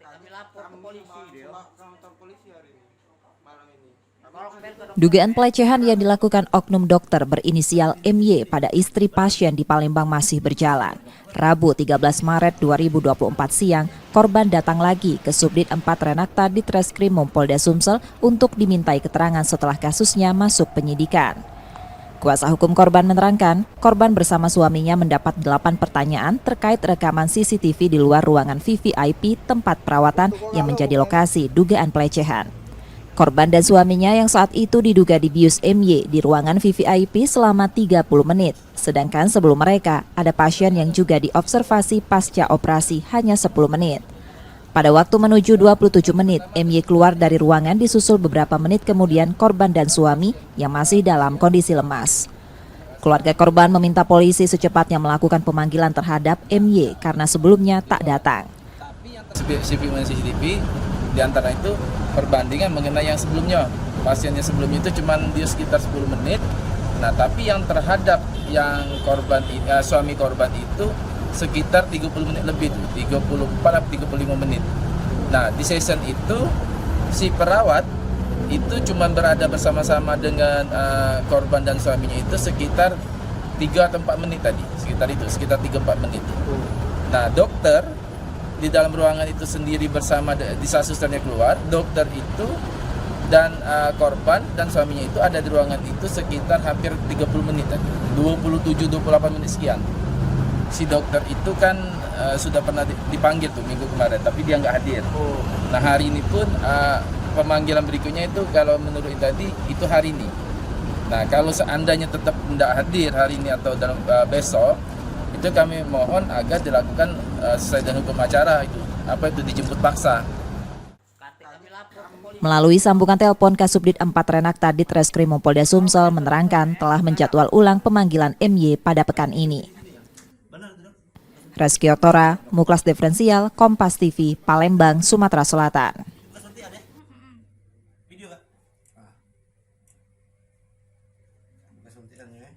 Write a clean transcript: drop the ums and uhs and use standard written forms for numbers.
Kami lapor ke polisi dia. Kantor polisi hari ini, malam ini. Dugaan pelecehan yang dilakukan oknum dokter berinisial MY pada istri pasien di Palembang masih berjalan. Rabu 13 Maret 2024 siang, korban datang lagi ke Subdit 4 Renakta di Treskrim Polda Sumsel untuk dimintai keterangan setelah kasusnya masuk penyidikan. Kuasa hukum korban menerangkan, korban bersama suaminya mendapat 8 pertanyaan terkait rekaman CCTV di luar ruangan VVIP tempat perawatan yang menjadi lokasi dugaan pelecehan. Korban dan suaminya yang saat itu diduga dibius MY di ruangan VVIP selama 30 menit. Sedangkan sebelum mereka, ada pasien yang juga diobservasi pasca operasi hanya 10 menit. Pada waktu menuju 27 menit, MY keluar dari ruangan disusul beberapa menit kemudian korban dan suami yang masih dalam kondisi lemas. Keluarga korban meminta polisi secepatnya melakukan pemanggilan terhadap MY karena sebelumnya tak datang. CCTV di antara itu perbandingan mengenai yang sebelumnya. Pasiennya sebelumnya itu cuma dia sekitar 10 menit. Nah, tapi yang terhadap yang korban suami korban itu sekitar 30 menit lebih tuh, 34 atau 35 menit. Nah, di session itu si perawat itu cuma berada bersama-sama dengan korban dan suaminya itu sekitar 3 atau 4 menit tadi, sekitar 3-4 menit. Nah, dokter di dalam ruangan itu sendiri bersama di saat susternya keluar, dokter itu dan korban dan suaminya itu ada di ruangan itu sekitar hampir 30 menit tadi, 27-28 menit sekian. Si dokter itu kan sudah pernah dipanggil tuh minggu kemarin, tapi dia nggak hadir. Nah, hari ini pun pemanggilan berikutnya itu kalau menurut tadi itu hari ini. Nah, kalau seandainya tetap tidak hadir hari ini atau dalam besok, itu kami mohon agar dilakukan sesuai dengan hukum acara itu dijemput paksa. Melalui sambungan telepon Kasubdit 4 Renakta di Treskrim Polda Sumsel menerangkan telah menjadwal ulang pemanggilan MY pada pekan ini. Reski Oktora, Muklas Diferensial, Kompas TV, Palembang, Sumatera Selatan. Video kan? Bekas suntikannya ya.